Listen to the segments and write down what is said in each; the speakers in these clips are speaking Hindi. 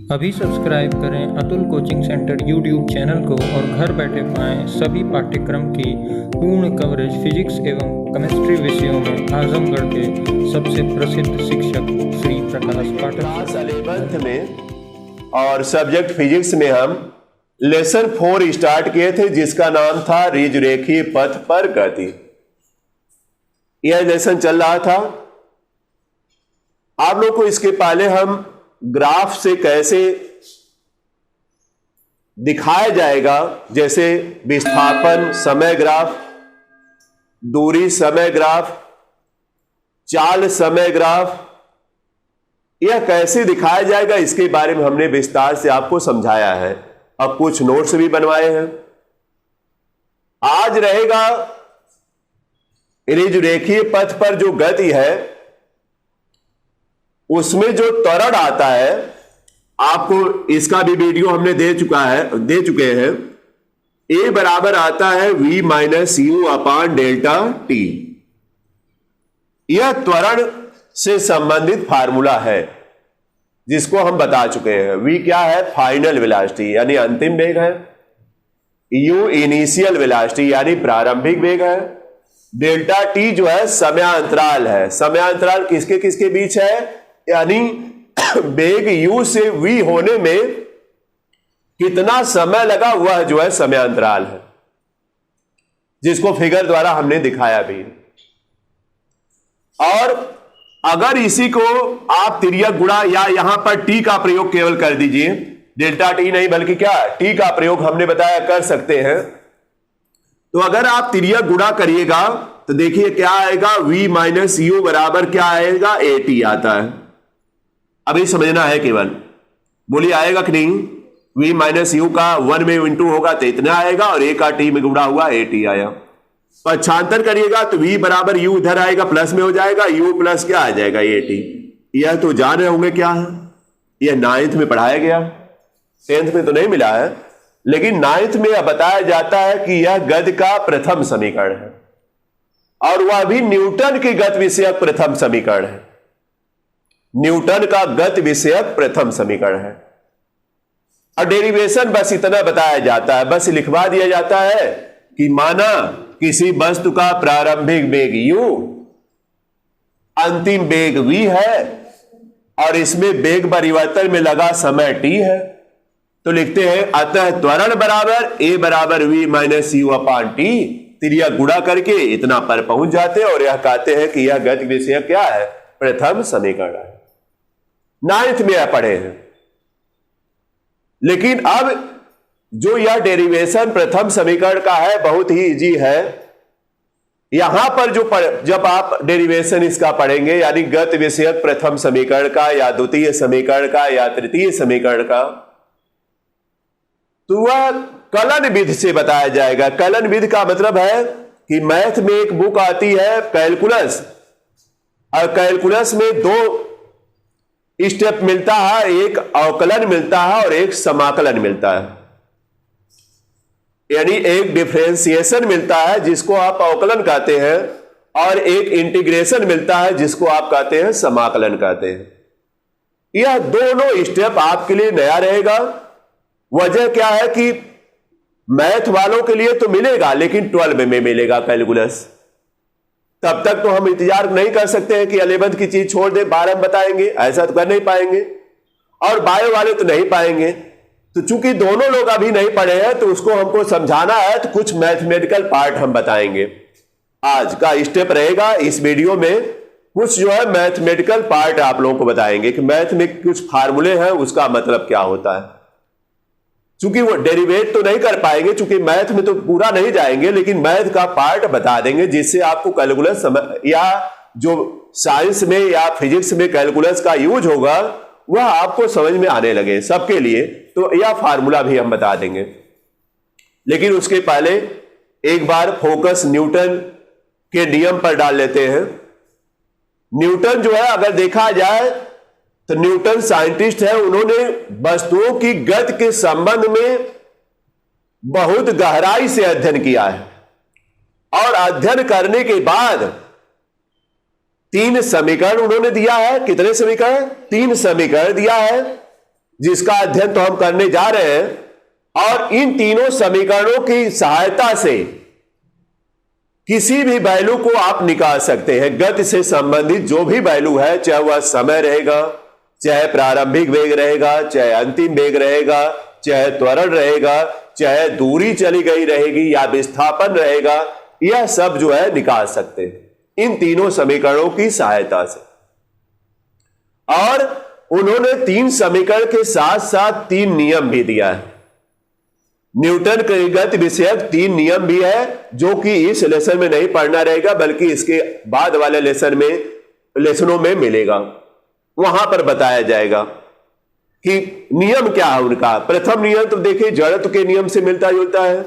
अभी सब्सक्राइब करें Atul coaching centre YouTube channel को और घर बैठे पाएं सभी पाठ्यक्रम की पूर्ण कवरेज फिजिक्स एवं केमिस्ट्री विषयों में आजमगढ़ के सबसे प्रसिद्ध शिक्षक श्री प्रकाश पाठक। क्लास 11th में और सब्जेक्ट फिजिक्स में हम लेसन 4 स्टार्ट किए थे, जिसका नाम था ऋजुरेखीय पथ पर गति। यह लेसन चल रहा था। आप लोग को इसके पहले हम ग्राफ से कैसे दिखाया जाएगा, जैसे विस्थापन समय ग्राफ, दूरी समय ग्राफ, चाल समय ग्राफ, यह कैसे दिखाया जाएगा इसके बारे में हमने विस्तार से आपको समझाया है। अब कुछ नोट्स भी बनवाए हैं। आज रहेगा ऋजुरेखीय पथ पर जो गति है उसमें जो त्वरण आता है, आपको इसका भी वीडियो हमने दे चुके हैं। ए बराबर आता है v माइनस यू अपान डेल्टा टी। यह त्वरण से संबंधित फार्मूला है जिसको हम बता चुके हैं। v क्या है? फाइनल वेलोसिटी यानी अंतिम वेग है। u इनिशियल वेलोसिटी यानी प्रारंभिक वेग है। डेल्टा टी जो है समयांतराल है। समयांतराल किसके किसके बीच है? यानी वेग u से v होने में कितना समय लगा, वह जो है समयांतराल है, जिसको फिगर द्वारा हमने दिखाया भी। और अगर इसी को आप तिर्यक गुणा या यहां पर t का प्रयोग केवल कर दीजिए, डेल्टा टी नहीं बल्कि क्या t का प्रयोग हमने बताया कर सकते हैं। तो अगर आप तिर्यक गुणा करिएगा तो देखिए क्या आएगा, v माइनस यू बराबर क्या आएगा? ए टी आता है। अभी समझना है केवल, बोलिए आएगा कि नहीं? v माइनस यू का 1 में इंटू होगा तो इतना आएगा और a का t में गुणा हुआ ए टी आया। पक्षांतर करिएगा तो v बराबर u इधर आएगा, प्लस में हो जाएगा, u प्लस क्या आ जाएगा? A T. यह तो जान रहे होंगे क्या है। यह 9th में पढ़ाया गया, 10th में तो नहीं मिला है, लेकिन 9th में यह बताया जाता है कि यह गति का प्रथम समीकरण है और वह भी न्यूटन की गति विषयक प्रथम समीकरण है। न्यूटन का गति विषयक प्रथम समीकरण है। और डेरिवेशन बस इतना बताया जाता है, बस लिखवा दिया जाता है कि माना किसी वस्तु का प्रारंभिक वेग u, अंतिम वेग v है और इसमें वेग परिवर्तन में लगा समय t है, तो लिखते हैं अतः त्वरण बराबर a बराबर v minus U upon T. तिर्यक गुणा करके इतना पर पहुंच जाते हैं और यह कहते हैं कि यह गति विषयक क्या है? प्रथम समीकरण है। 9th में यह पढ़े हैं। लेकिन अब जो यह डेरिवेशन प्रथम समीकरण का है बहुत ही इजी है। यहां पर जब आप डेरिवेशन इसका पढ़ेंगे, यानी गति विषयक प्रथम समीकरण का या द्वितीय समीकरण का या तृतीय समीकरण का, तो वह कलन विधि से बताया जाएगा। कलन विधि का मतलब है कि मैथ में एक बुक आती है कैलकुलस, और कैलकुलस में 2 स्टेप मिलता है, एक अवकलन मिलता है और एक समाकलन मिलता है। यानी एक डिफरेंशिएशन मिलता है जिसको आप अवकलन कहते हैं और एक इंटीग्रेशन मिलता है जिसको आप कहते हैं समाकलन कहते हैं। यह दोनों स्टेप आपके लिए नया रहेगा। वजह क्या है कि मैथ वालों के लिए तो मिलेगा, लेकिन 12 में मिलेगा कैलकुलस। तब तक तो हम इंतजार नहीं कर सकते हैं कि 11th की चीज छोड़ दे 12 में बताएंगे, ऐसा तो कर नहीं पाएंगे। और बायो वाले तो नहीं पाएंगे। तो चूंकि दोनों लोग अभी नहीं पढ़े हैं तो उसको हमको समझाना है, तो कुछ मैथमेटिकल पार्ट हम बताएंगे। आज का स्टेप रहेगा इस वीडियो में, कुछ जो है मैथमेटिकल पार्ट आप लोगों को बताएंगे कि मैथ में कुछ फार्मूले हैं उसका मतलब क्या होता है। चूंकि वो डेरिवेट तो नहीं कर पाएंगे, चूंकि मैथ में तो पूरा नहीं जाएंगे, लेकिन मैथ का पार्ट बता देंगे जिससे आपको कैलकुलस या जो साइंस में या फिजिक्स में कैलकुलस का यूज होगा वह आपको समझ में आने लगे सबके लिए। तो यह फार्मूला भी हम बता देंगे, लेकिन उसके पहले एक बार फोकस न्यूटन के नियम पर डाल लेते हैं। न्यूटन जो है अगर देखा जाए तो न्यूटन साइंटिस्ट है, उन्होंने वस्तुओं की गति के संबंध में बहुत गहराई से अध्ययन किया है और अध्ययन करने के बाद 3 समीकरण उन्होंने दिया है। कितने समीकरण? 3 समीकरण दिया है। जिसका अध्ययन तो हम करने जा रहे हैं। और इन तीनों समीकरणों की सहायता से किसी भी वैल्यू को आप निकाल सकते हैं। गति से संबंधित जो भी वैल्यू है, चाहे वह समय रहेगा, चाहे प्रारंभिक वेग रहेगा, चाहे अंतिम वेग रहेगा, चाहे त्वरण रहेगा, चाहे दूरी चली गई रहेगी या विस्थापन रहेगा, यह सब जो है निकाल सकते हैं इन तीनों समीकरणों की सहायता से। और उन्होंने तीन समीकरण के साथ साथ तीन नियम भी दिया है। न्यूटन के गति विषयक तीन नियम भी है, जो कि इस लेसन में नहीं पढ़ना रहेगा, बल्कि इसके बाद वाले लेसनों में मिलेगा। वहां पर बताया जाएगा कि नियम क्या है उनका। प्रथम नियम तो देखिए जड़त्व के नियम से मिलता जुलता है।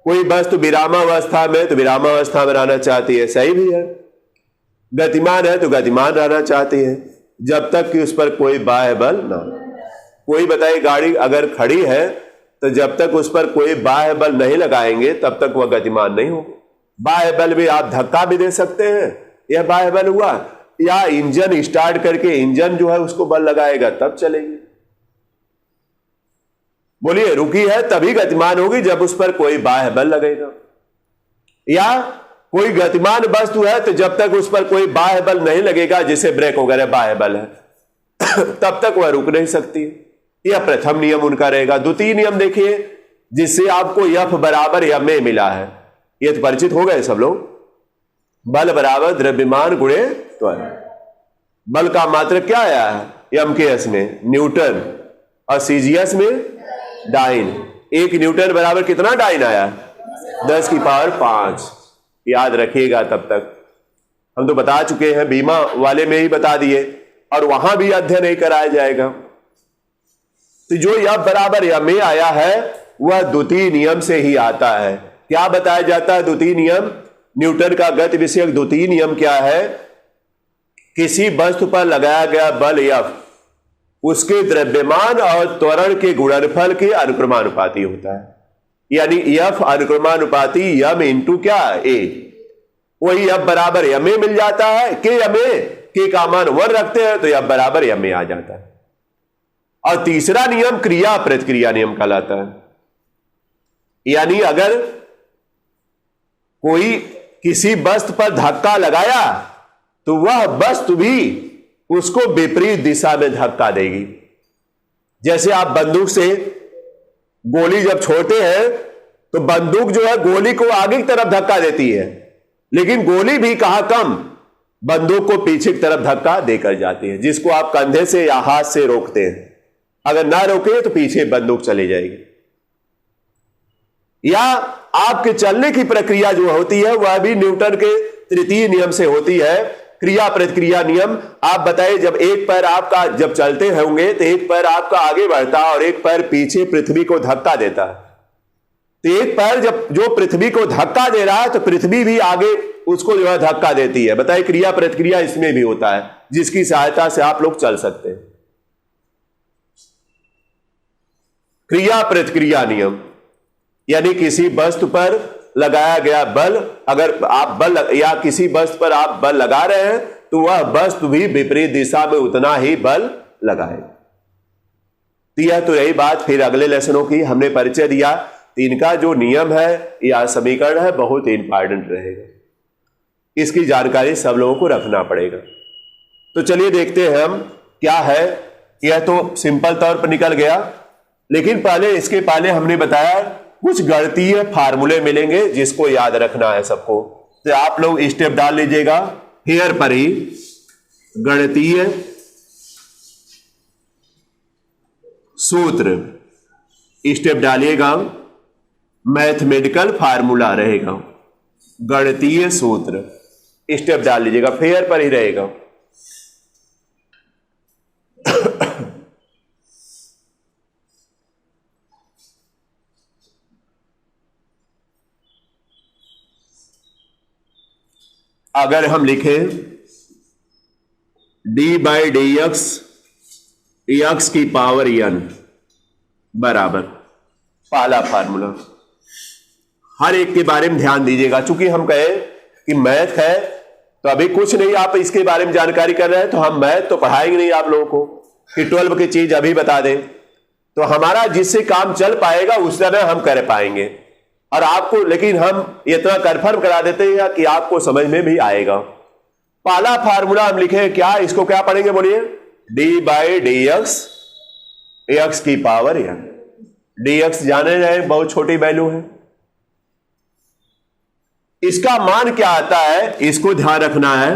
कोई वस्तु विरामावस्था में तो विरामावस्था में रहना चाहती है, सही भी है। गतिमान है तो गतिमान रहना चाहती है, जब तक कि उस पर कोई बाह्य बल ना हो। कोई बताए गाड़ी अगर खड़ी है तो जब तक उस पर कोई बाह्य बल नहीं लगाएंगे तब तक वह गतिमान नहीं होगी। बाह्य बल भी आप धक्का भी दे सकते हैं, यह बाह्य बल हुआ, या इंजन स्टार्ट करके इंजन जो है उसको बल लगाएगा तब चलेगी। बोलिए, रुकी है तभी गतिमान होगी जब उस पर कोई बाह्य बल लगेगा। या कोई गतिमान वस्तु है तो जब तक उस पर कोई बाह्य बल नहीं लगेगा, जैसे ब्रेक वगैरह बाह्य बल है तब तक वह रुक नहीं सकती। यह प्रथम नियम उनका रहेगा। द्वितीय नियम देखिए, जिससे आपको F बराबर ma मिला है, यह तो परिचित हो गए सब लोग। बल बराबर द्रव्यमान गुणे त्वरण। बल का मात्रक क्या आया है MKS में न्यूटन और CGS में डाइन। 1 न्यूटन बराबर कितना डाइन आया? 10 की पावर 5। याद रखिएगा। तब तक हम तो बता चुके हैं, बीमा वाले में ही बता दिए, और वहां भी अध्ययन नहीं कराया जाएगा। तो जो F बराबर ma आया है वह द्वितीय नियम से ही आता है। क्या बताया जाता है द्वितीय नियम? न्यूटन का गति विषयक द्वितीय नियम क्या है? किसी वस्तु पर लगाया गया बल F उसके द्रव्यमान और त्वरण के गुणनफल के अनुक्रमानुपाती होता है। यानी F अनुक्रमानुपाती m इंटू क्या a। वही F बराबर ma मिल जाता है। के का मान 1 रखते हैं तो F बराबर ma आ जाता है। और तीसरा नियम क्रिया प्रतिक्रिया नियम कहलाता है। यानी अगर कोई किसी वस्तु पर धक्का लगाया तो वह वस्तु भी उसको विपरीत दिशा में धक्का देगी। जैसे आप बंदूक से गोली जब छोड़ते हैं तो बंदूक जो है गोली को आगे की तरफ धक्का देती है, लेकिन गोली भी कहां कम बंदूक को पीछे की तरफ धक्का देकर जाती है, जिसको आप कंधे से या हाथ से रोकते हैं। अगर ना रोके तो पीछे बंदूक चली जाएगी। या आपके चलने की प्रक्रिया जो होती है वह भी न्यूटन के तृतीय नियम से होती है, क्रिया प्रतिक्रिया नियम। आप बताइए, जब एक पैर आपका जब चलते होंगे तो एक पैर आपका आगे बढ़ता है और एक पैर पीछे पृथ्वी को धक्का देता है। तो एक पैर जब जो पृथ्वी को धक्का दे रहा है तो पृथ्वी भी आगे उसको जो है धक्का देती है। बताइए, क्रिया प्रतिक्रिया इसमें भी होता है, जिसकी सहायता से आप लोग चल सकते हैं। क्रिया प्रतिक्रिया नियम यानी किसी वस्तु पर लगाया गया बल, अगर आप बल या किसी वस्तु पर आप बल लगा रहे हैं तो वह वस्तु भी विपरीत दिशा में उतना ही बल लगाए। तो यह तो यही बात फिर अगले लेसनों की हमने परिचय दिया। इनका जो नियम है या समीकरण है बहुत इंपॉर्टेंट रहेगा, इसकी जानकारी सब लोगों को रखना पड़ेगा। तो चलिए देखते हैं हम क्या है। यह तो सिंपल तौर पर निकल गया, लेकिन पहले इसके पहले हमने बताया कुछ गणितीय फार्मूले मिलेंगे जिसको याद रखना है सबको। तो आप लोग स्टेप डाल लीजिएगा हेयर पर ही। गणितीय सूत्र स्टेप डालिएगा, मैथमेटिकल फार्मूला रहेगा। गणितीय सूत्र स्टेप डाल लीजिएगा, फेयर पर ही रहेगा। अगर हम लिखें d/dx x की पावर n बराबर, पहला फार्मूला। हर एक के बारे में ध्यान दीजिएगा, चूंकि हम कहे कि मैथ है तो अभी कुछ नहीं आप इसके बारे में जानकारी कर रहे हैं, तो हम मैथ तो पढ़ाएंगे नहीं आप लोगों को। कि 12 की चीज अभी बता दें, तो हमारा जिससे काम चल पाएगा उस तरह हम कर पाएंगे। और आपको, लेकिन हम इतना कंफर्म करा देते हैं कि आपको समझ में भी आएगा। पहला फार्मूला हम लिखे क्या, इसको क्या पढ़ेंगे बोलिए, D by D x, x की पावर एन। डी एक्स जाने जाए बहुत छोटी वैल्यू है, इसका मान क्या आता है, इसको ध्यान रखना है,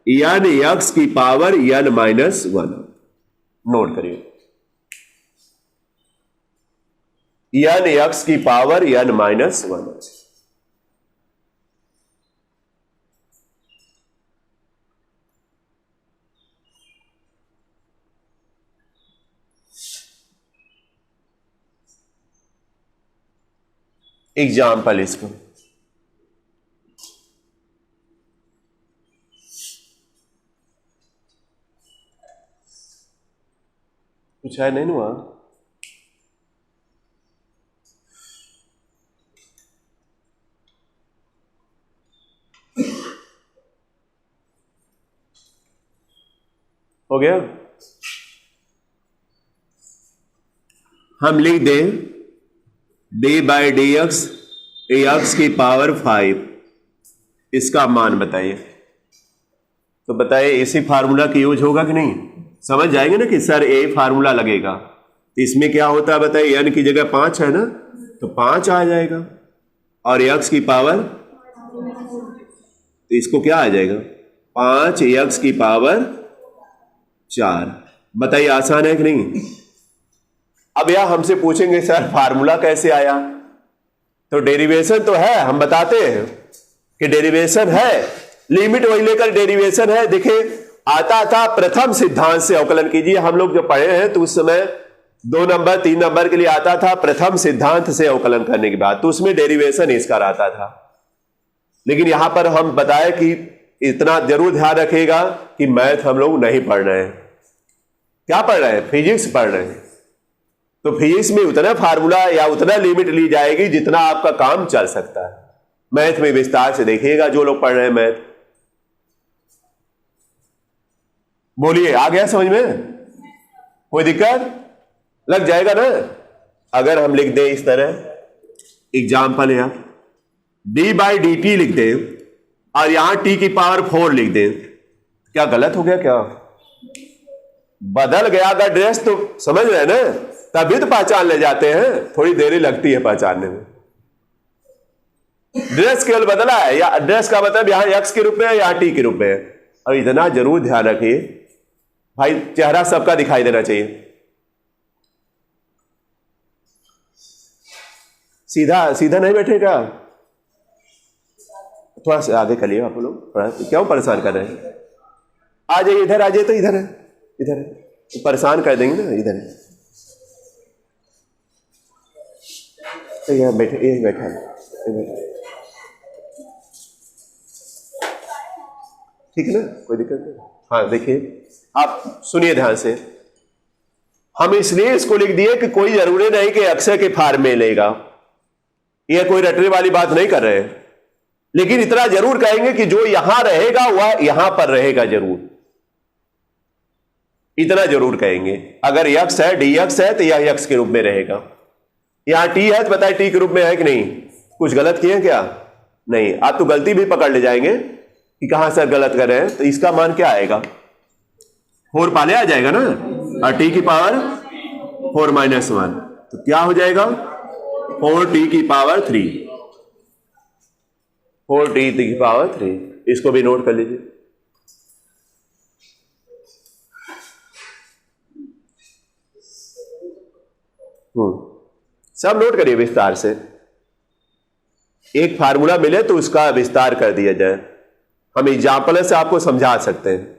एन एक्स की पावर एन माइनस 1। नोट करिए, एन एक्स की पावर एन माइनस 1। एग्जाम्पल इसको, कुछ है नहीं ना वहां, हो गया। हम लिख दें D by D x, x की पावर 5, इसका मान बताइए। तो बताइए इसी फार्मूला की यूज होगा कि नहीं, समझ जाएंगे ना कि सर ये फार्मूला लगेगा। तो इसमें क्या होता है बताइए, एन की जगह 5 है ना, तो 5 आ जाएगा, और एक्स की पावर, तो इसको क्या आ जाएगा, 5 एक्स की पावर 4। बताइए आसान है कि नहीं। अब यह हमसे पूछेंगे सर फार्मूला कैसे आया, तो डेरिवेशन तो है, हम बताते हैं कि डेरिवेशन है, लिमिट वही लेकर डेरिवेशन है। देखिए आता था प्रथम सिद्धांत से अवकलन कीजिए, हम लोग जो पढ़े हैं तो उस समय 2 नंबर 3 नंबर के लिए आता था प्रथम सिद्धांत से अवकलन करने के बाद, तो उसमें डेरिवेशन इसका आता था। लेकिन यहां पर हम बताए कि इतना जरूर ध्यान रखिएगा कि मैथ हम लोग नहीं पढ़ रहे हैं, क्या पढ़ रहे हैं, फिजिक्स पढ़ रहे हैं। तो फिजिक्स में उतना फार्मूला या उतना लिमिट ली जाएगी जितना आपका काम चल सकता है। मैथ में विस्तार से देखिएगा जो लोग पढ़ रहे हैं मैथ। बोलिए आ गया समझ में, कोई दिक्कत लग जाएगा ना। अगर हम लिख दें इस तरह एग्जाम्पल, यहां डी बाई डी टी लिख दें और यहां टी की पावर 4 लिख दें, क्या गलत हो गया, क्या बदल गया अगर ड्रेस, तो समझ रहे हैं ना, तभी तो पहचान ले जाते हैं, थोड़ी देरी लगती है पहचानने में। ड्रेस केवल बदला है, या ड्रेस का मतलब यहां एक्स के रूप में है, यहां टी के रूप में है। और इतना जरूर ध्यान रखिए भाई, चेहरा सबका दिखाई देना चाहिए। सीधा सीधा नहीं बैठेगा, थोड़ा सा आगे करिए आप लोग, क्यों परेशान कर रहे हैं। आ जाइए इधर, आ जाइए, तो इधर है, इधर है, तो परेशान कर देंगे ना, इधर है, तो यह बैठे, यही बैठा है, ठीक है ना, कोई दिक्कत नहीं। हाँ देखिए आप सुनिए ध्यान से, हम इसलिए इसको लिख दिए कि कोई जरूरी नहीं कि अक्षर के फार्म में लेगा, यह कोई रटने वाली बात नहीं कर रहे हैं। लेकिन इतना जरूर कहेंगे कि जो यहां रहेगा वह यहां पर रहेगा जरूर, इतना जरूर कहेंगे। अगर यक्स है, डी एक्स है, तो यह यक्स के रूप में रहेगा। यहां टी है तो बताए टी के रूप में है कि नहीं, कुछ गलत किए क्या, नहीं। आप तो गलती भी पकड़ ले जाएंगे कि कहां सर गलत कर रहे हैं, तो इसका मान क्या आएगा, 4 पाले आ जाएगा ना, और टी की पावर 4 माइनस 1, तो क्या हो जाएगा 4t की पावर 3, 4t की पावर 3। इसको भी नोट कर लीजिए। सब नोट करिए विस्तार से, एक फार्मूला मिले तो उसका विस्तार कर दिया जाए। हम एग्जाम्पल से आपको समझा सकते हैं।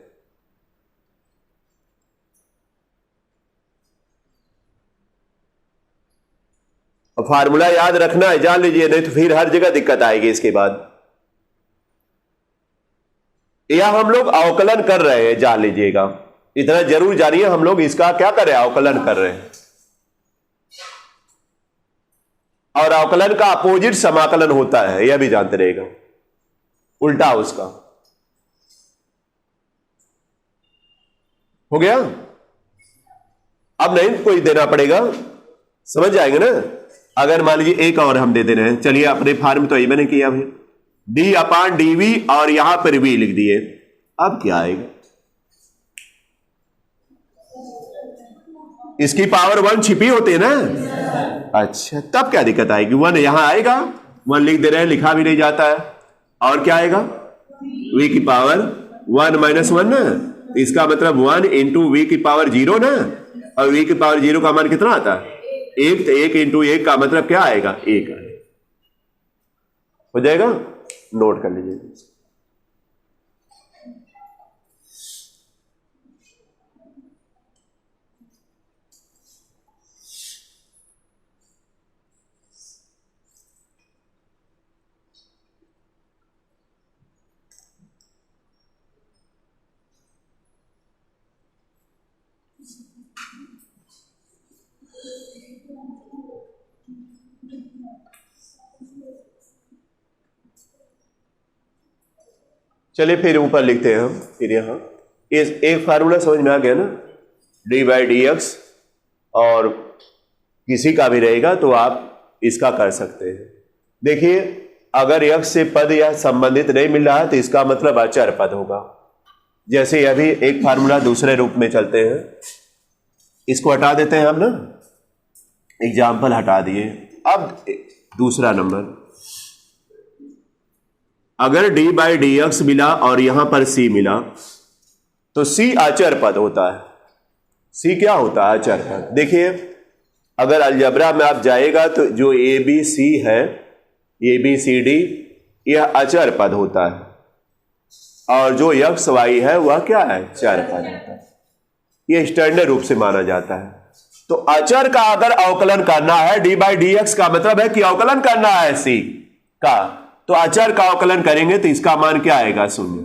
और फार्मूला याद रखना है, जान लीजिए, नहीं तो फिर हर जगह दिक्कत आएगी इसके बाद। यह हम लोग अवकलन कर रहे हैं, जान लीजिएगा, इतना जरूर जानिए, हम लोग इसका क्या कर रहे हैं, अवकलन कर रहे हैं। और अवकलन का अपोजिट समाकलन होता है, यह भी जानते रहेगा, उल्टा उसका। हो गया, अब नहीं कोई देना पड़ेगा, समझ जाएंगे ना। अगर मान लीजिए एक और हम दे दे रहे हैं, चलिए अपने फार्म तो ये मैंने किया भाई, डी अपान डी वी और यहां पर वी लिख दिए। अब क्या आएगा, इसकी पावर 1 छिपी होती है ना। अच्छा, तब क्या दिक्कत आएगी, 1 यहां आएगा, 1 लिख दे रहे हैं, लिखा भी नहीं जाता है। और क्या आएगा, v की पावर 1 माइनस 1 ना, इसका मतलब 1 इंटू वी की पावर 0 ना, और v की पावर 0 का मान कितना आता है, 1, तो 1 इंटू 1 का मतलब क्या आएगा, 1 आएगा। हो जाएगा, नोट कर लीजिए। चलिए फिर ऊपर लिखते हैं हम, फिर यहां इस एक फार्मूला समझ में आ गया ना, डी बाई डी एक्स, और किसी का भी रहेगा तो आप इसका कर सकते हैं। देखिए अगर यक्स से पद या संबंधित नहीं मिल रहा है तो इसका मतलब अचर पद होगा। जैसे अभी एक फार्मूला दूसरे रूप में चलते हैं, इसको हटा देते हैं हम ना, एग्जाम्पल हटा दिए। अब दूसरा नंबर, अगर d बाई डी एक्स मिला और यहां पर c मिला तो c अचर पद होता है। c क्या होता है, अचर पद। देखिए अगर अलजबरा में आप जाएगा तो जो ए बी सी है, ए बी सी डी, यह अचर पद होता है, और जो यक्स वाई है वह क्या है, चर पद होता है। यह स्टैंडर्ड रूप से माना जाता है। तो अचर का अगर अवकलन करना है, डी बाई डी एक्स का मतलब है कि अवकलन करना है c का, तो अचर का अवकलन करेंगे तो इसका मान क्या आएगा, 0।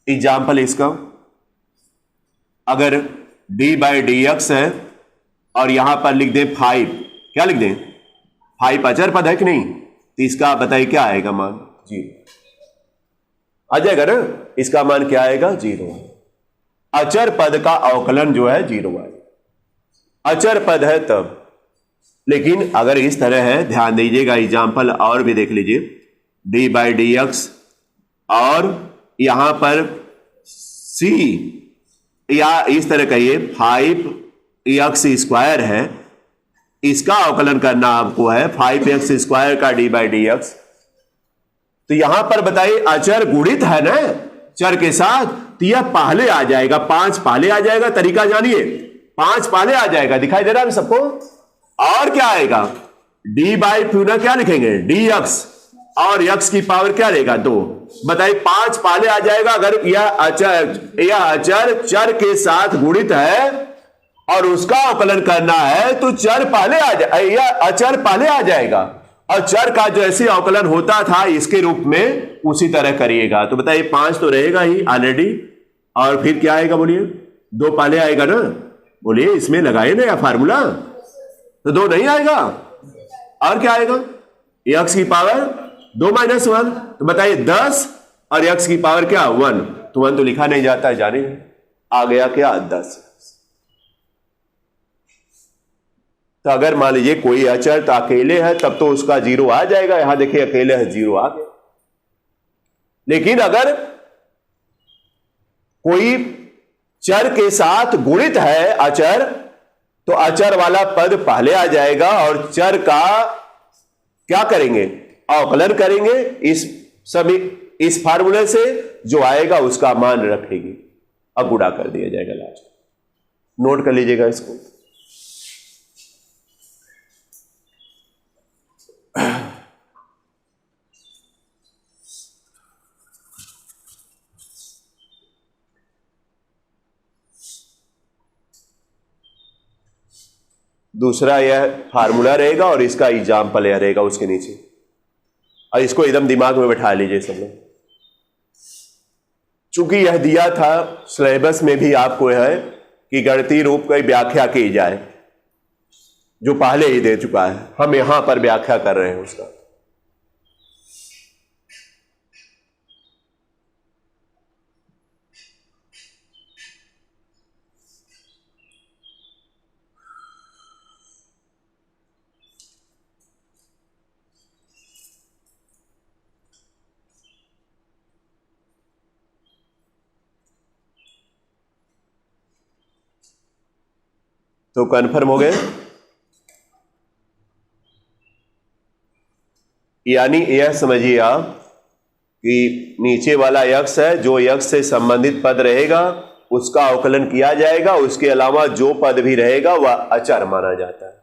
एग्जाम्पल इसका, अगर d बाई डी एक्स है और यहां पर लिख दें 5, क्या लिख दें, 5 अचर पद है कि नहीं, तो इसका बताइए क्या आएगा मान, 0 आ जाएगा ना। इसका मान क्या आएगा, 0। अचर पद का अवकलन जो है 0 आएगा, अचर पद है तब। लेकिन अगर इस तरह है, ध्यान दीजिएगा, एग्जाम्पल और भी देख लीजिए, डी बाई डी एक्स और यहां पर c, या इस तरह कहिए 5x स्क्वायर है, इसका अवकलन करना आपको है 5x स्क्वायर का डी बाई डी एक्स। तो यहां पर बताइए अचर गुणित है ना चर के साथ, तो यह पहले आ जाएगा, 5 पहले आ जाएगा। तरीका जानिए, 5 पहले आ जाएगा, दिखाई दे रहा है सबको। और क्या आएगा, d बाई पुनः क्या लिखेंगे, dx, और x की पावर क्या रहेगा, 2। बताइए 5 पहले आ जाएगा। अगर यह अचर चर के साथ गुणित है और उसका अवकलन करना है तो चर पहले आ जाए, यह अचर पहले आ जाएगा, और चर का जो ऐसे अवकलन होता था इसके रूप में उसी तरह करिएगा। तो बताइए 5 तो रहेगा ही ऑलरेडी, और फिर क्या आएगा बोलिए, 2 पहले आएगा ना, बोलिए इसमें लगाए ना फार्मूला, तो 2 नहीं आएगा। और क्या आएगा, x की पावर 2 माइनस 1, तो बताइए 10, और x की पावर क्या 1, तो 1 तो लिखा नहीं जाता है, जाने आ गया क्या 10। तो अगर मान लीजिए कोई अचर तो अकेले है तब तो उसका 0 आ जाएगा, यहां देखिए अकेले है 0 आ गया। लेकिन अगर कोई चर के साथ गुणित है अचर, तो अचर वाला पद पहले आ जाएगा और चर का क्या करेंगे, अवकलन करेंगे। इस फार्मूले से जो आएगा उसका मान रखेगी, अब गुणा कर दिया जाएगा लास्ट। नोट कर लीजिएगा इसको। दूसरा यह फार्मूला रहेगा और इसका एग्जाम्पल यह रहेगा उसके नीचे, और इसको एकदम दिमाग में बैठा लीजिए सब लोग। चूंकि यह दिया था सिलेबस में भी आपको है कि गणितीय रूप की व्याख्या की जाए, जो पहले ही दे चुका है, हम यहां पर व्याख्या कर रहे हैं उसका। तो कन्फर्म हो गए। यानी यह समझिए आप कि नीचे वाला यक्स है, जो यक्स से संबंधित पद रहेगा उसका अवकलन किया जाएगा, उसके अलावा जो पद भी रहेगा वह अचर माना जाता है।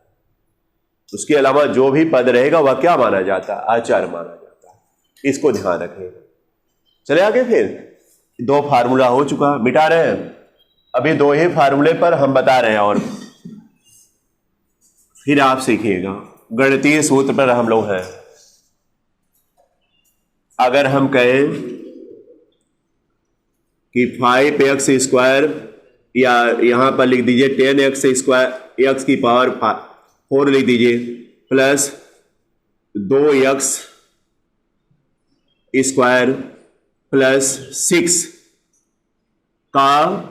उसके अलावा जो भी पद रहेगा वह क्या माना जाता है? अचर माना जाता है। इसको ध्यान रखिएगा। चले आगे, फिर 2 फार्मूला हो चुका, मिटा रहे हैं। अभी 2 ही फार्मूले पर हम बता रहे हैं और फिर आप सीखिएगा। गणितीय सूत्र पर हम लोग हैं। अगर हम कहें कि 5x² या यहां पर लिख दीजिए 10x² x की पावर 4 लिख दीजिए प्लस 2x² प्लस 6 का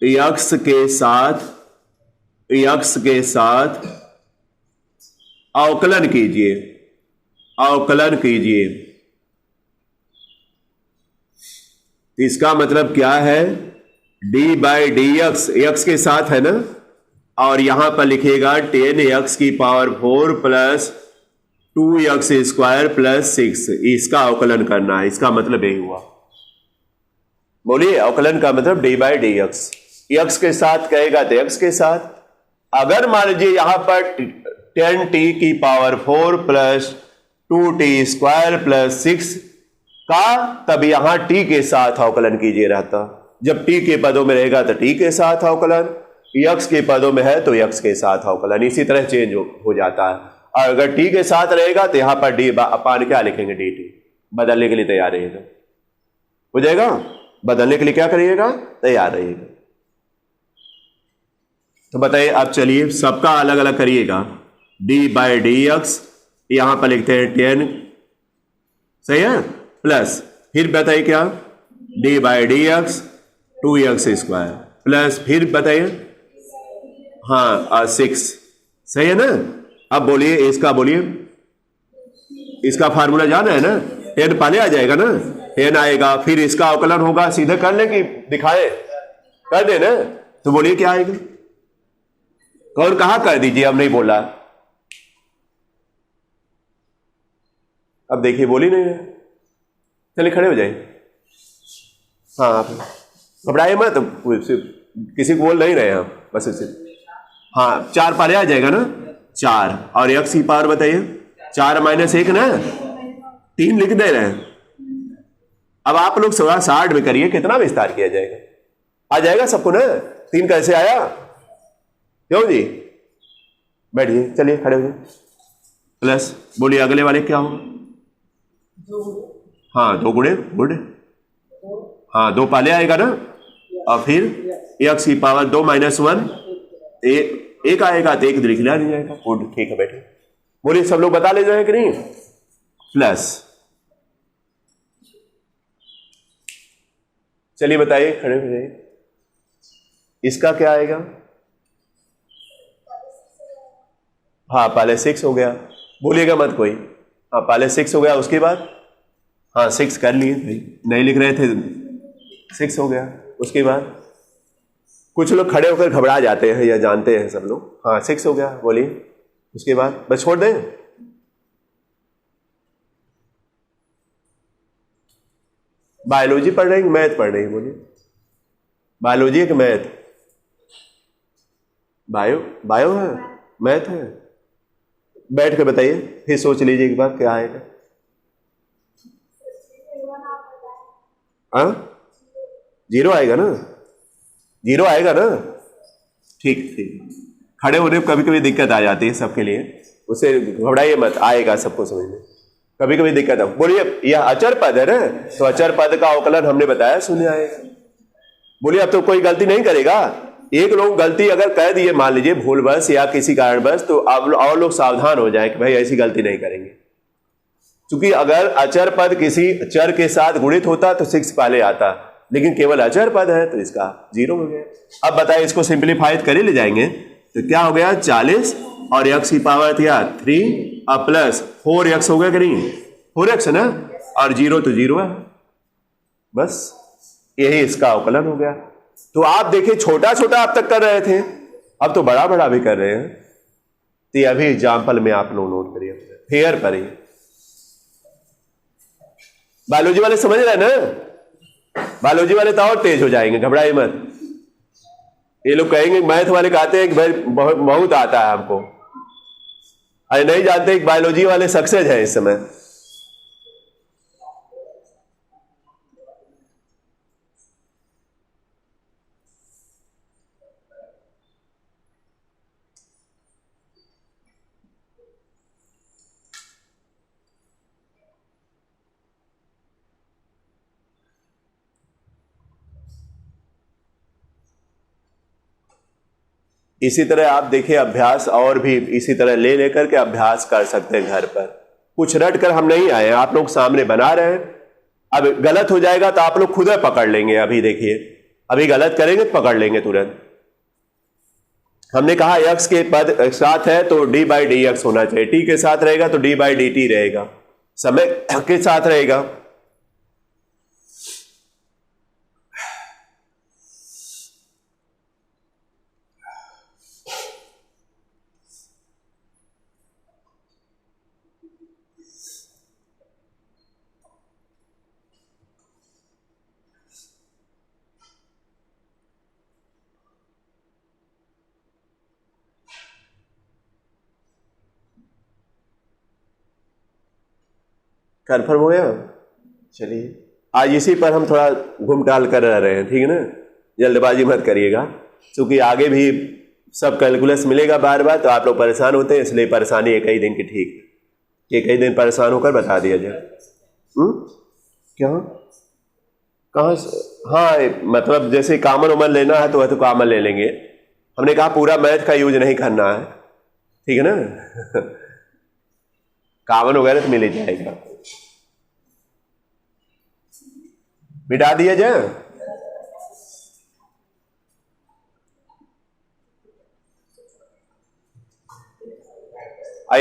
x के साथ अवकलन कीजिए। इसका मतलब क्या है? d/dx x के साथ है ना, और यहां पर लिखिएगा 10x की पावर 4 प्लस 2x² प्लस 6। इसका अवकलन करना है। इसका मतलब यही हुआ। बोलिए, अवकलन का मतलब d/dx। x के साथ कहेगा तो x के साथ। अगर मान लीजिए यहां पर 10t की पावर 4 प्लस 2t² प्लस 6 का, तब यहां t के साथ अवकलन कीजिए रहता। जब t के पदों में रहेगा तो t के साथ अवकलन, x के पदों में है तो x के साथ अवकलन। इसी तरह चेंज हो जाता है। और अगर t के साथ रहेगा तो यहां पर d अपान क्या लिखेंगे? dt। बदलने के लिए तैयार रहिएगा। हो जाएगा? बदलने के लिए क्या करिएगा? तैयार रहिएगा। तो बताइए, अब चलिए सबका अलग अलग करिएगा। d/dx यहां पर लिखते हैं 10, सही है, प्लस फिर बताइए क्या? d/dx 2x² प्लस फिर बताइए, हाँ 6, सही है ना। अब बोलिए इसका, इसका फार्मूला जाना है ना। 10 पहले आ जाएगा ना, 10 आएगा, फिर इसका अवकलन होगा। सीधे कर ले कि दिखाए? कर दे ना। तो बोलिए क्या आएगा? कौन कहा कर दीजिए, अब नहीं बोला। अब देखिए, बोली नहीं है। चलिए खड़े हो जाइए। हाँ, आप घबराइए मत, किसी को बोल नहीं रहे हम, बस इसे। हाँ, 4 पहले आ जाएगा ना, 4, और x की पावर बताइए 4 - 1 ना, 3 लिख दे रहे हैं। अब आप लोग 60 में करिए, कितना विस्तार किया जाएगा? आ जाएगा सबको ना। 3 कैसे आया? क्यों जी? बैठिए, चलिए खड़े हो जाइए। प्लस बोलिए अगले वाले क्या होगा? हाँ, 2 गुणे गुड, हाँ 2 पहले आएगा ना, और फिर x की पावर 2 - 1 1 आएगा तो 1 लिख लिया नहीं जाएगा। गुड, ठीक है, बैठे। बोलिए सब लोग बता ले जाए कि नहीं? प्लस, चलिए बताइए, खड़े हो जाइए। इसका क्या आएगा? हाँ, पहले 6 हो गया, बोलिएगा मत कोई। हाँ, पहले 6 हो गया, उसके बाद हाँ 6 कर लिए, नहीं लिख रहे थे, 6 हो गया। उसके बाद कुछ लोग खड़े होकर घबरा जाते हैं, या जानते हैं सब लोग। हाँ 6 हो गया, बोलिए। उसके बाद बस छोड़ दें। बायोलॉजी पढ़ रहे हैं कि मैथ पढ़ रहे हैं? बोलिए, बायोलॉजी कि मैथ? बायो है, मैथ है। बैठ के बताइए, फिर सोच लीजिए एक बार क्या आएगा। हाँ, 0 आएगा ना, 0 आएगा ना। ठीक, खड़े होने में कभी कभी दिक्कत आ जाती है सबके लिए, उसे घबराइए मत, आएगा सबको समझ में। कभी कभी दिक्कत है। बोलिए, यह अचर पद है ना, तो अचर पद का अवकलन हमने बताया, सुने आएगा। बोलिए, अब तो कोई गलती नहीं करेगा। एक लोग गलती अगर कह दिए, मान लीजिए भूलवश या किसी कारणवश, तो अब और लोग सावधान हो जाए कि भाई ऐसी गलती नहीं करेंगे। क्योंकि अगर अचर पद किसी चर के साथ गुणित होता तो 6 पहले आता, लेकिन केवल अचर पद है तो इसका 0 हो गया। अब बताइए, इसको सिंप्लीफाई कर ले जाएंगे तो क्या हो गया? 40 और x की पावर थी 3 और प्लस 4x हो गया कि नहीं? 4x है ना, और 0 तो 0 है, बस यही इसका अवकलन हो गया। तो आप देखिए, छोटा छोटा आप तक कर रहे थे, अब तो बड़ा बड़ा भी कर रहे हैं। तो ये अभी एग्जाम्पल में आप लोग नोट करिए, फेयर पर ही। बायोलॉजी वाले समझ रहे हैं ना, बायोलॉजी वाले तो और तेज हो जाएंगे, घबराइए मत। ये लोग कहेंगे, मैथ वाले कहते हैं कि भाई बहुत आता है हमको, अरे नहीं जानते कि बायोलॉजी वाले सक्सेस है इस समय। इसी तरह आप देखिए अभ्यास और भी इसी तरह ले लेकर के अभ्यास कर सकते हैं घर पर। कुछ रट कर हम नहीं आए, आप लोग सामने बना रहे हैं। अब गलत हो जाएगा तो आप लोग खुद ही पकड़ लेंगे। अभी देखिए, अभी गलत करेंगे तो पकड़ लेंगे तुरंत। हमने कहा x के पद साथ है तो d/dx होना चाहिए, t के साथ रहेगा तो d/dt रहेगा, समय के साथ रहेगा। कन्फर्म हो गया? चलिए, आज इसी पर हम थोड़ा घूम टाल कर रहे हैं, ठीक है ना। जल्दबाजी मत करिएगा, क्योंकि आगे भी सब कैलकुलस मिलेगा बार बार, तो आप लोग परेशान होते हैं, इसलिए परेशानी एक ही दिन की ठीक, एक ही दिन परेशान होकर बता दिया जाए। क्या कहाँ से? हाँ, मतलब जैसे कामन उमन लेना है तो वह तो कामन ले लेंगे। हमने कहा पूरा मैथ का यूज नहीं करना है, ठीक है ना। कामन वगैरह तो मिल ही जाएगा, मिटा दिया जाए।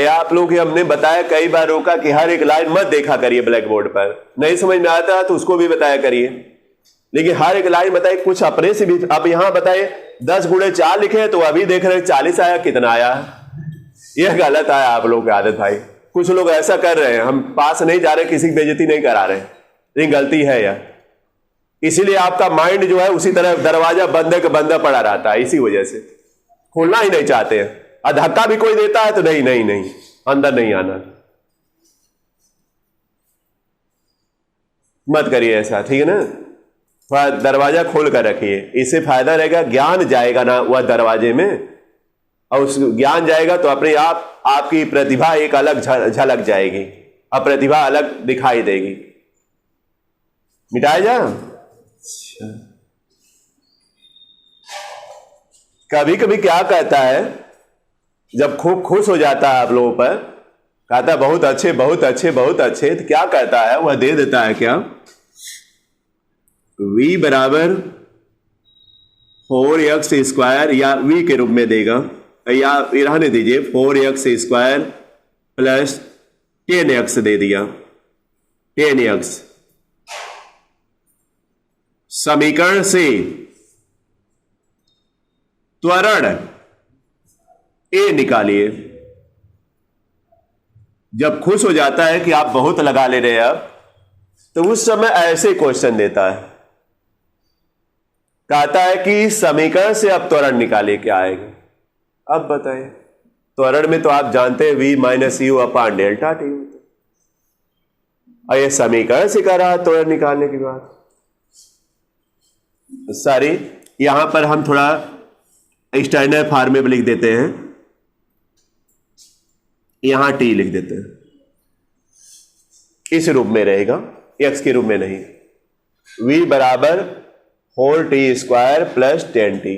आप लोग हमने बताया कई बार रोका कि हर एक लाइन मत देखा करिए ब्लैक बोर्ड पर, नहीं समझ में आता है तो उसको भी बताया करिए, लेकिन हर एक लाइन बताइए कुछ अपने से भी। आप यहां बताइए 10 × 4 लिखे तो अभी देख रहे 40 आया, कितना आया? यह गलत आया आप लोग की आदत भाई। कुछ लोग ऐसा कर रहे हैं, हम पास नहीं जा रहे, किसी की बेइज्जती नहीं करा रहे, लेकिन गलती है यह। इसीलिए आपका माइंड जो है उसी तरह दरवाजा बंद का बंदा पड़ा रहता है, इसी वजह से खोलना ही नहीं चाहते हैं। और धक्का भी कोई देता है तो नहीं नहीं नहीं, अंदर नहीं आना, मत करिए ऐसा, ठीक है ना। थोड़ा दरवाजा खोल कर रखिए, इससे फायदा रहेगा, ज्ञान जाएगा ना वह दरवाजे में, और उस ज्ञान जाएगा तो अपने आप आपकी प्रतिभा एक अलग झलक जाएगी, अब प्रतिभा अलग दिखाई देगी। मिटाया जा। कभी कभी क्या कहता है, जब खूब खुश हो जाता है आप लोगों पर, कहता है बहुत अच्छे बहुत अच्छे बहुत अच्छे, तो क्या कहता है वह दे देता है क्या, v बराबर 4x² या v के रूप में देगा, या रहने दीजिए 4x² प्लस 10x दे दिया, 10x। समीकरण से त्वरण ए निकालिए। जब खुश हो जाता है कि आप बहुत लगा ले रहे हैं अब, तो उस समय ऐसे क्वेश्चन देता है, कहता है कि समीकरण से अब त्वरण निकालिए, क्या आएगा? अब बताइए, त्वरण में तो आप जानते हैं v - u/Δt, और ये समीकरण से कह रहा है त्वरण निकालने की बात। सॉरी, यहां पर हम थोड़ा स्टैंडर्ड फॉर्म में लिख देते हैं, यहां t लिख देते हैं, इस रूप में रहेगा, x के रूप में नहीं। v बराबर 4t² प्लस 10t,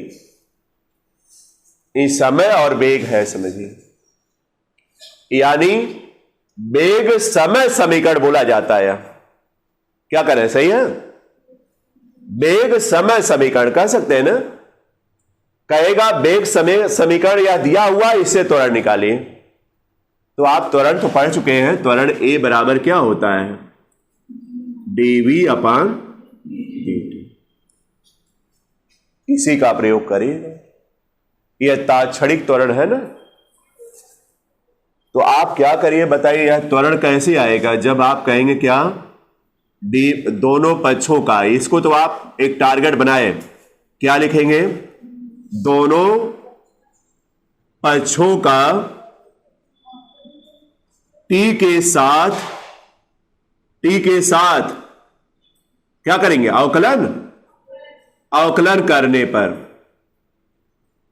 ये समय और वेग है, समझिए, यानी वेग समय समीकरण बोला जाता है। क्या करें, सही है? वेग समय समीकरण कह सकते हैं ना। कहेगा वेग समय समीकरण या दिया हुआ, इससे त्वरण निकालिए। तो आप त्वरण तो पढ़ चुके हैं, त्वरण ए बराबर क्या होता है, dv/dt। इसी का प्रयोग करिए, यह तात्क्षणिक त्वरण है ना। तो आप क्या करिए बताइए, यह त्वरण कैसे आएगा जब आप कहेंगे क्या, डी दोनों पक्षों का, इसको तो आप एक टारगेट बनाए, क्या लिखेंगे, दोनों पक्षों का टी के साथ क्या करेंगे, अवकलन करने पर।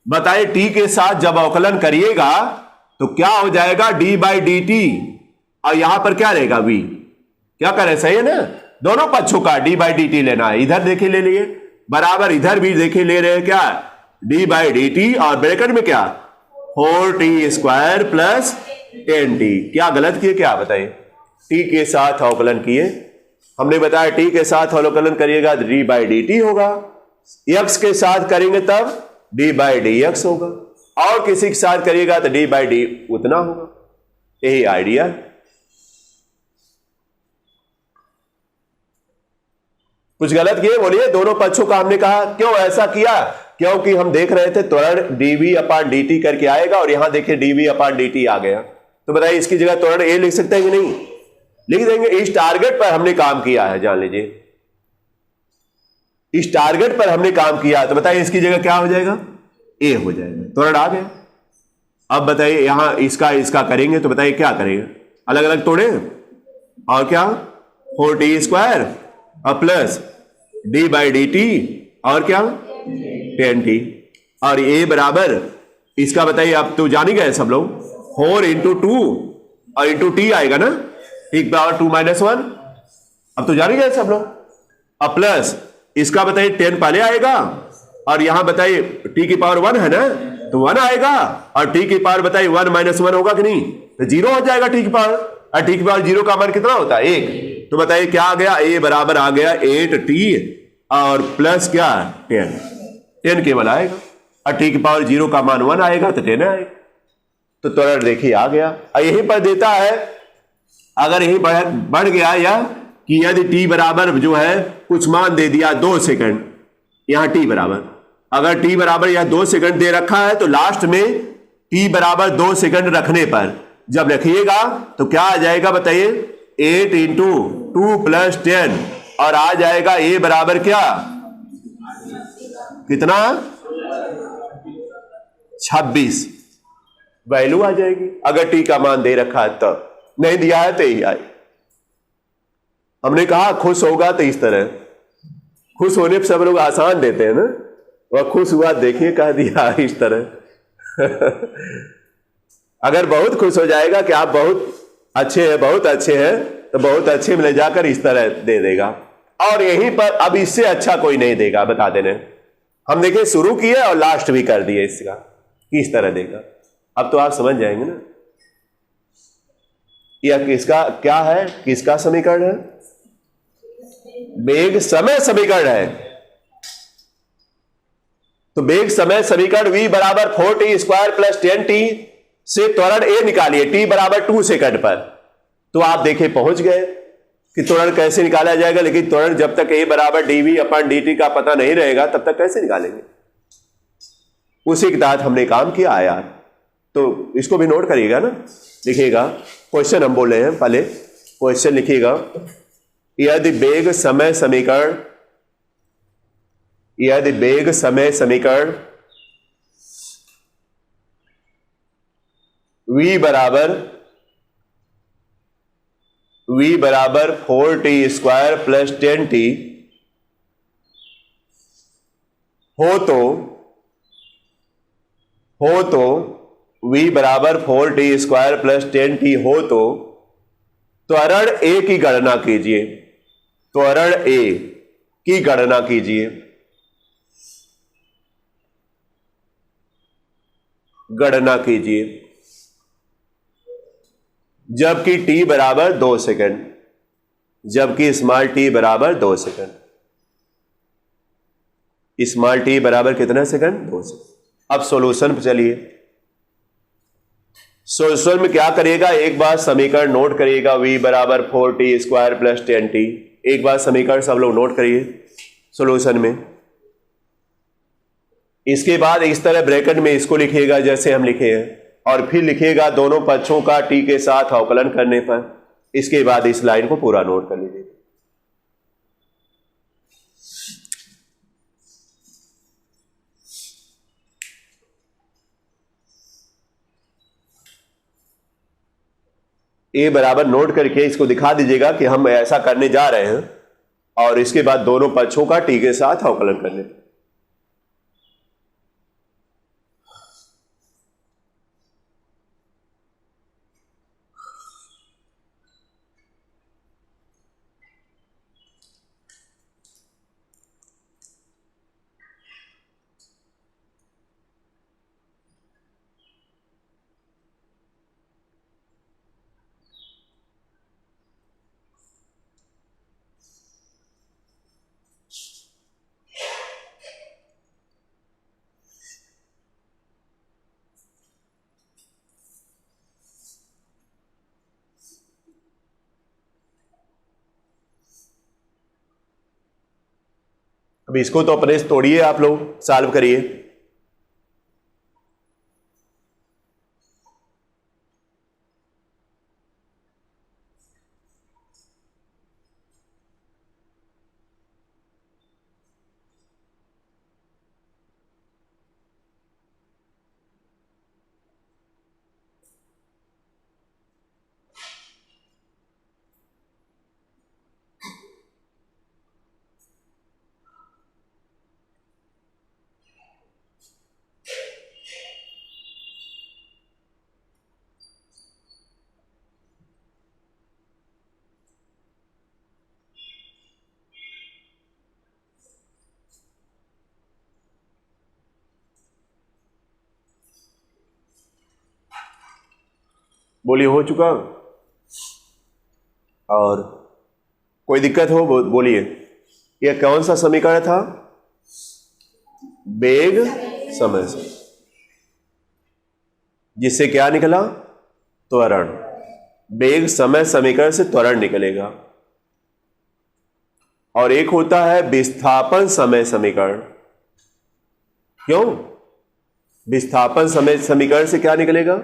बताइए टी के साथ जब अवकलन करिएगा तो क्या हो जाएगा, डी बाई डी टी, और यहां पर क्या रहेगा, वी। क्या करें, सही है ना, दोनों पक्षों का डी बाई डी टी लेना है। इधर देखिए ले लिए बराबर, इधर भी देखिए ले रहे हैं क्या, डी बाई डी टी, और ब्रैकेट में क्या 4t² प्लस 10t। क्या गलत किए क्या बताइए, टी के साथ अवकलन किए, हमने बताया टी के साथ अवकलन करिएगा तो डी बाई डी टी होगा, एक्स के साथ करेंगे तब डी बाई डी एक्स होगा, और किसी के साथ करिएगा तो डी बाई डी उतना होगा। यही आइडिया है। कुछ गलत किए बोलिए, दोनों पक्षों का हमने कहा, क्यों ऐसा किया, क्योंकि हम देख रहे थे त्वरण dv अपान dt करके आएगा, और यहां देखिए dv अपान dt आ गया, तो बताइए इसकी जगह त्वरण a लिख सकते हैं कि नहीं, लिख देंगे। इस टारगेट पर हमने काम किया है, जान लीजिए इस टारगेट पर हमने काम किया, तो बताइए इसकी जगह क्या हो जाएगा, a हो जाएगा, त्वरण आ गया। अब बताइए यहां इसका करेंगे तो बताइए क्या करेंगे, अलग अलग तोड़े, और क्या 4t² और plus D by D T, और क्या 10t, और a बराबर इसका बताइए, आप तो जान ही गए सब लोग, 4 इंटू 2 और इंटू टी आएगा ना, ठीक पावर 2 - 1, अब तो जान ही गए सब लोग। अब प्लस इसका बताइए 10 पहले आएगा, और यहां बताइए t की पावर 1 है ना, तो 1 आएगा, और t की पावर बताइए 1 - 1 होगा कि नहीं, तो 0 हो जाएगा t की पावर, और t की पावर 0 का मान कितना होता है 1, तो बताइए क्या आ गया, a बराबर आ गया 8t और प्लस क्या 10 केवल आएगा, और t की पावर 0 का मान 1 आएगा तो 10 आएगा, तो त्वरण देखिए आ गया। और यहीं पर देता है, अगर यही बढ़ गया, या कि यदि t बराबर जो है कुछ मान दे दिया 2 सेकंड, यहां t बराबर, अगर t बराबर या 2 सेकंड दे रखा है, तो लास्ट में t बराबर 2 सेकंड रखने पर जब रखिएगा तो क्या आ जाएगा बताइए, 8 इंटू 2 प्लस 10, और आ जाएगा a बराबर क्या, कितना 26 वैल्यू आ जाएगी, अगर t का मान दे रखा है तब, नहीं दिया है तो यही आए। हमने कहा खुश होगा तो इस तरह, खुश होने पर सब लोग आसान देते हैं ना, वह खुश हुआ देखिए कह दिया इस तरह अगर बहुत खुश हो जाएगा कि आप बहुत अच्छे हैं, बहुत अच्छे हैं, तो बहुत अच्छे में ले जाकर इस तरह दे देगा, और यहीं पर अब इससे अच्छा कोई नहीं देगा, बता देने। हम देखिए शुरू किए और लास्ट भी कर दिए इसका, किस तरह देगा, अब तो आप समझ जाएंगे ना। यह किसका क्या है, किसका समीकरण है, वेग समय समीकरण है। तो वेग समय समीकरण v बराबर 4t² प्लस 10t से त्वरण a निकालिए t बराबर 2 सेकंड पर, तो आप देखिए पहुंच गए कि त्वरण कैसे निकाला जाएगा, लेकिन त्वरण जब तक a बराबर dv अपान dt का पता नहीं रहेगा तब तक कैसे निकालेंगे, उसी के तहत हमने काम किया है यार। तो इसको भी नोट करिएगा ना, लिखिएगा क्वेश्चन हम बोले हैं, पहले क्वेश्चन लिखिएगा, यदि वेग समय समीकरण, यदि वेग समय समीकरण v बराबर 4t² प्लस 10t हो तो v बराबर 4t² प्लस 10t हो तो त्वरण a की गणना कीजिए, त्वरण a की गणना कीजिए, गणना कीजिए जबकि t बराबर 2 सेकंड, जबकि स्मॉल t बराबर 2 सेकंड, स्मॉल t बराबर कितना सेकंड, 2 सेकंड। अब सॉल्यूशन पे चलिए, सॉल्यूशन में क्या करिएगा, एक बार समीकरण नोट करिएगा, v बराबर 4t² प्लस 10t, एक बार समीकरण सब लोग नोट करिए सॉल्यूशन में। इसके बाद इस तरह ब्रैकेट में इसको लिखिएगा जैसे हम लिखे हैं, और फिर लिखिएगा दोनों पक्षों का टी के साथ अवकलन करने पर। इसके बाद इस लाइन को पूरा नोट कर लीजिए। ए बराबर नोट करके इसको दिखा दीजिएगा कि हम ऐसा करने जा रहे हैं, और इसके बाद दोनों पक्षों का टी के साथ अवकलन करने पर। अब इसको तो अपने से तोड़िए, आप लोग सॉल्व करिए। बोलिए, हो चुका? और कोई दिक्कत हो बोलिए। यह कौन सा समीकरण था? वेग समय से, जिससे क्या निकला? त्वरण। वेग समय समीकरण से त्वरण निकलेगा। और एक होता है विस्थापन समय समीकरण। क्यों? विस्थापन समय समीकरण से क्या निकलेगा?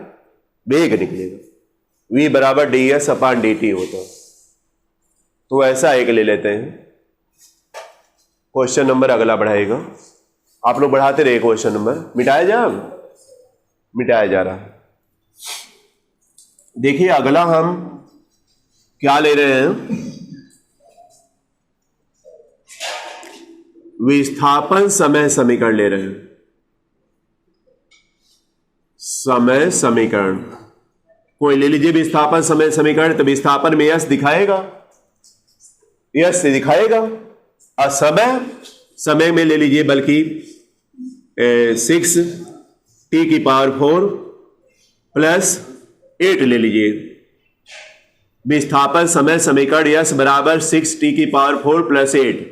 वेग निकलेगा। v बराबर डी एस अपान डी टी होता। तो ऐसा एक ले लेते हैं। क्वेश्चन नंबर अगला बढ़ाएगा, आप लोग बढ़ाते रहे। क्वेश्चन नंबर मिटाया जा रहा है। देखिए अगला हम क्या ले रहे हैं? विस्थापन समय समीकरण ले रहे हैं। समय समीकरण कोई ले लीजिए। विस्थापन समय समीकरण, तो विस्थापन में यस दिखाएगा, यस से दिखाएगा। और समय में ले लीजिए, बल्कि 6t⁴ प्लस 8 ले लीजिए। विस्थापन समय समीकरण यस बराबर 6t⁴ प्लस 8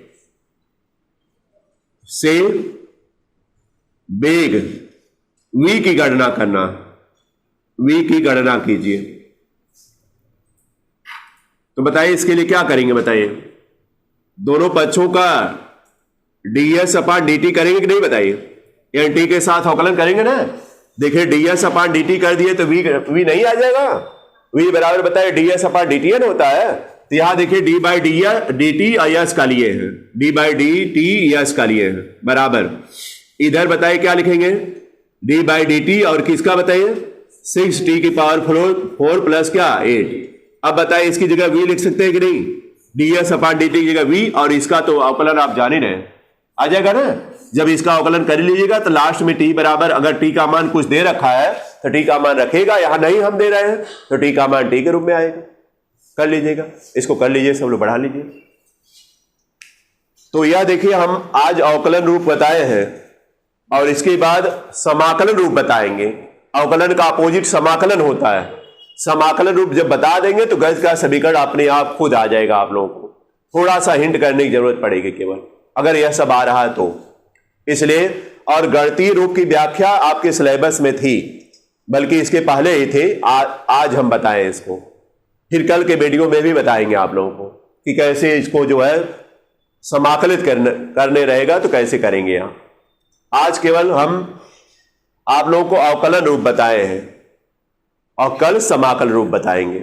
से वेग v की गणना करना। v की गणना कीजिए। तो बताइए इसके लिए क्या करेंगे? बताइए, दोनों पक्षों का ds अपान dt करेंगे कि नहीं? बताइए, यानी t के साथ अवकलन करेंगे ना। देखिए ds अपान dt कर दिए तो v नहीं आ जाएगा। v बराबर बताइए ds अपान dt न होता है। तो यहां देखिए d बाई dt यस का लिए है, d बाई dt यस का लिए है बराबर। इधर बताइए क्या लिखेंगे? d बाई dt और किसका बताइए? 6t⁴ प्लस क्या 8। अब बताइए इसकी जगह v लिख सकते हैं कि नहीं? ds अपान dt की जगह v, और इसका तो अवकलन आप जान ही रहे, आ जाएगा ना। जब इसका अवकलन कर लीजिएगा तो लास्ट में t बराबर, अगर t का मान कुछ दे रखा है तो t का मान रखेगा। यहां नहीं हम दे रहे हैं तो t का मान t के रूप में आएगा। कर लीजिएगा, इसको कर लीजिए, सब लोग बढ़ा लीजिए। तो यह देखिए हम आज अवकलन रूप बताए हैं, और इसके बाद समाकलन रूप बताएंगे। अवकलन का अपोजिट समाकलन होता है। समाकलन रूप जब बता देंगे तो गणित का समीकरण अपने आप खुद आ जाएगा। आप लोगों को थोड़ा सा हिंट करने की जरूरत पड़ेगी केवल, अगर यह सब आ रहा है तो। इसलिए, और गणितीय रूप की व्याख्या आपके सिलेबस में थी, बल्कि इसके पहले ही थे। आज हम बताएं इसको, फिर कल के वीडियो में भी बताएंगे आप लोगों को कि कैसे इसको जो है समाकलित करने रहेगा तो कैसे करेंगे। यहां आज केवल हम आप लोगों को अवकलन रूप बताए हैं और कल समाकल रूप बताएंगे।